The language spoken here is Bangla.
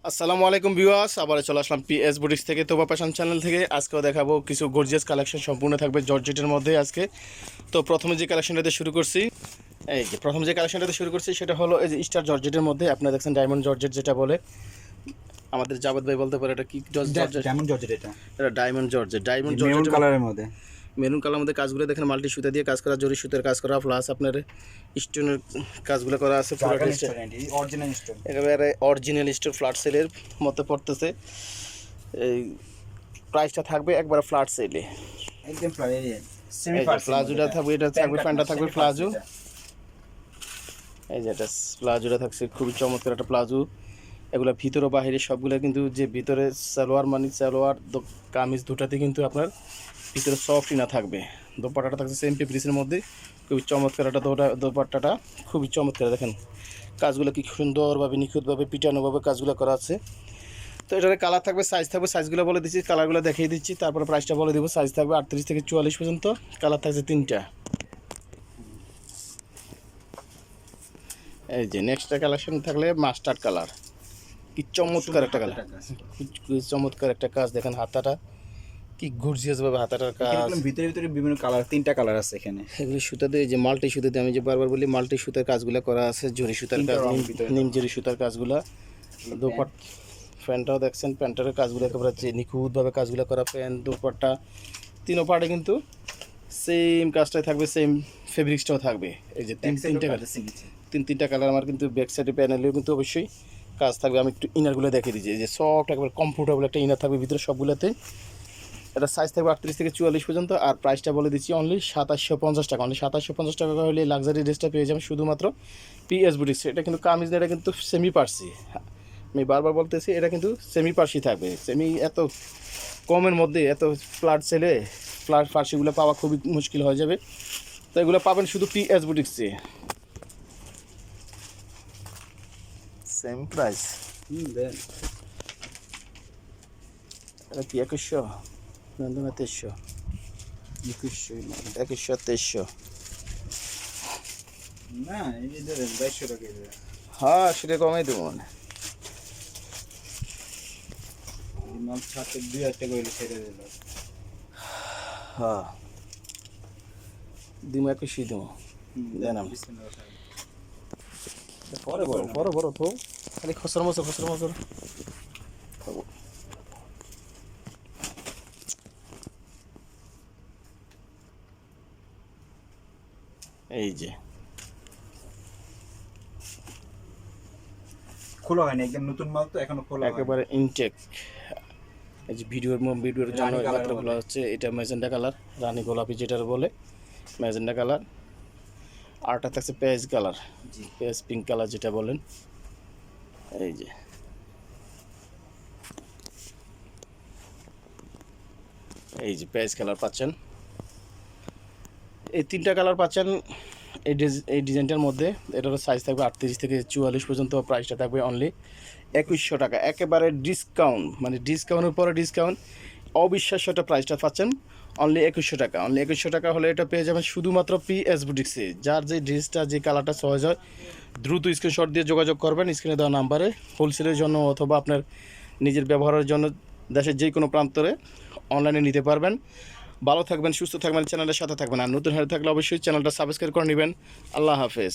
আসসালামু আলাইকুম ভিউয়ার্স, আবার চলে আসলাম পিএস বুটিক্স থেকে, তোবা ফ্যাশন চ্যানেল থেকে। আজকেও দেখাবো কিছু গর্জিয়াস কালেকশন, সম্পূর্ণ থাকবে জর্জেটের মধ্যে আজকে। তো প্রথমে যে কালেকশনটাতে শুরু করছি, সেটা হলো এই যে স্টার জর্জেটের মধ্যে। আপনারা দেখছেন ডায়মন্ড জর্জেট যেটা বলে, আমাদের জাভেদ ভাই বলতে পারে এটা কি জর্জেট। ডায়মন্ড জর্জেট, এটা ডায়মন্ড জর্জেট। মেরুন কালারের মধ্যে, মেরুন কালার মধ্যে কাজগুলো দেখেন, মাল্টি সুতা দিয়ে কাজ করা, জরি সুতার কাজ করা, প্লাস আপনার স্টোনের কাজগুলো করা আছে। একেবারে অরিজিনাল স্টোন ফ্ল্যাট সেলের মতো পড়তেছে। এই প্রাইসটা থাকবে একবার ফ্ল্যাট সেলে, একদম প্লাজোটা থাকবে, এটা থাকবে প্যান্টটা থাকবে প্লাজো। এই যে এটা প্লাজোটা থাকছে, খুবই চমৎকার একটা প্লাজো। এগুলো ভিতরে বাহিরে সবগুলো কিন্তু, যে ভিতরে সালোয়ার সালোয়ার কামিজ দুটাতে কিন্তু আপনার ভিতরে সফটই না থাকবে। দোপাট্টাটা থাকছে সেম ফেব্রিক্সের মধ্যে, খুবই চমৎকার একটা দোপাট্টাটা, খুবই চমৎকার। দেখেন কাজগুলো কি সুন্দরভাবে নিখুঁতভাবে পিটানোভাবে কাজগুলো করা আছে। তো এটার কালার থাকবে, সাইজ থাকবে, সাইজগুলো বলে দিচ্ছি, কালারগুলো দেখিয়ে দিচ্ছি, তারপরে প্রাইসটা বলে দেবো। সাইজ থাকবে 38 থেকে 44 পর্যন্ত, কালার থাকছে 3টা। এই যে নেক্সটটা কালেকশন থাকলে মাস্টার্ড কালার, কি চমৎকার একটা কালার, চমৎকার একটা কাজ। দেখেন হাতাটা কি গর্জিয়াস ভাবে হাতাটার কাজ, ভিতরে ভিতরে বিভিন্ন কালার, 3টা কালার আছে এখানে। এগুলো সুতাতে, যে মাল্টি সুতাতে, আমি যে বারবার বলি মাল্টি সুতার কাজগুলো করা আছে, জরি সুতার কাজ, নিম জরি সুতার কাজগুলা। দোপাট প্যান্টটাও দেখছেন, প্যান্টের কাজগুলো একেবারে যে নিখুঁতভাবে কাজগুলো করা। প্যান্ট দোপাট্টা তিনও পার্টে কিন্তু সেম কাজটাই থাকবে, সেম ফেব্রিক্সটাও থাকবে। এই যে তিনটা কালার আমার কিন্তু ব্যাক সাইডে প্যানেলেও কিন্তু অবশ্যই কাজ থাকবে। আমি একটু ইনারগুলো দেখিয়ে দিচ্ছি, এই যে সফট একবার কমফোর্টেবল একটা ইনার থাকবে ভিতরে সবগুলোতে। এটা সাইজ থাকবে 38 থেকে 44 পর্যন্ত। আর প্রাইসটা বলে দিচ্ছি অনলি 2750 টাকা। অনলি 2750 টাকা হলে লাক্সারি ড্রেসটা পেয়ে যাবেন শুধুমাত্র পিএস বুটিক্স। এটা কিন্তু কামিজ, এটা কিন্তু সেমি পার্সি, আমি বারবার বলতেছি, এটা কিন্তু সেমি পার্সি থাকবে। সেমি এত কমের মধ্যে এত ফ্ল্যাট সেলে ফ্ল্যাট ফার্সিগুলো পাওয়া খুবই মুশকিল হয়ে যাবে। তো এগুলো পাবেন শুধু পিএস বুটিক্সে, সেম প্রাইস। এটা কি 2100 না 2300? 2100 2300 না, এই যে 2200 টাকা। হ্যাঁ, সেটা কমাই দেবো মানে। মাল সাথে 2000 টাকা হইলে ছেড়ে দিল। হ্যাঁ, দিমো 2100 দিমো, দেন আমি পরে বড় তো খালি খসর মসর। এই যে খোলা হয়নি, একদম নতুন মাল তো, এখনো খোলা একেবারে ইনটেক। এই যে ভিডিওর জন্য মাত্র খোলা হচ্ছে। এটা ম্যাজেন্ডা কালার, রানী গোলাপি যেটার বলে ম্যাজেন্ডা কালার। আরটা থাকছে পেঁয়াজ কালার, পেঁয়াজ পিঙ্ক কালার যেটা বলেন। এই যে পেঁয়াজ কালার পাচ্ছেন, এই 3টা কালার পাচ্ছেন এই ডিজাইনটার মধ্যে। এটারও সাইজ থাকবে 38 থেকে 44 পর্যন্ত। প্রাইসটা থাকবে অনলি 2100 টাকা, একেবারে ডিসকাউন্ট, মানে ডিসকাউন্টের পরে ডিসকাউন্ট, অবিশ্বাস্য একটা প্রাইসটা পাচ্ছেন অনলি 2100 টাকা। অনলি 2100 টাকা হলে এটা পেয়ে যাবেন শুধুমাত্র পিএস বুটিক্সে। যার যে ড্রেসটা, যে কালারটা সহজ হয়, দ্রুত স্ক্রিনশট দিয়ে যোগাযোগ করবেন স্ক্রিনে দেওয়া নাম্বারে। হোলসেলের জন্য অথবা আপনার নিজের ব্যবহারের জন্য দেশের যে কোনো প্রান্তরে অনলাইনে নিতে পারবেন। ভালো থাকবেন, সুস্থ থাকবেন, চ্যানেলের সাথে থাকবেন। আর নতুন হয়ে থাকলে অবশ্যই চ্যানেলটা সাবস্ক্রাইব করে নেবেন। আল্লাহ হাফেজ।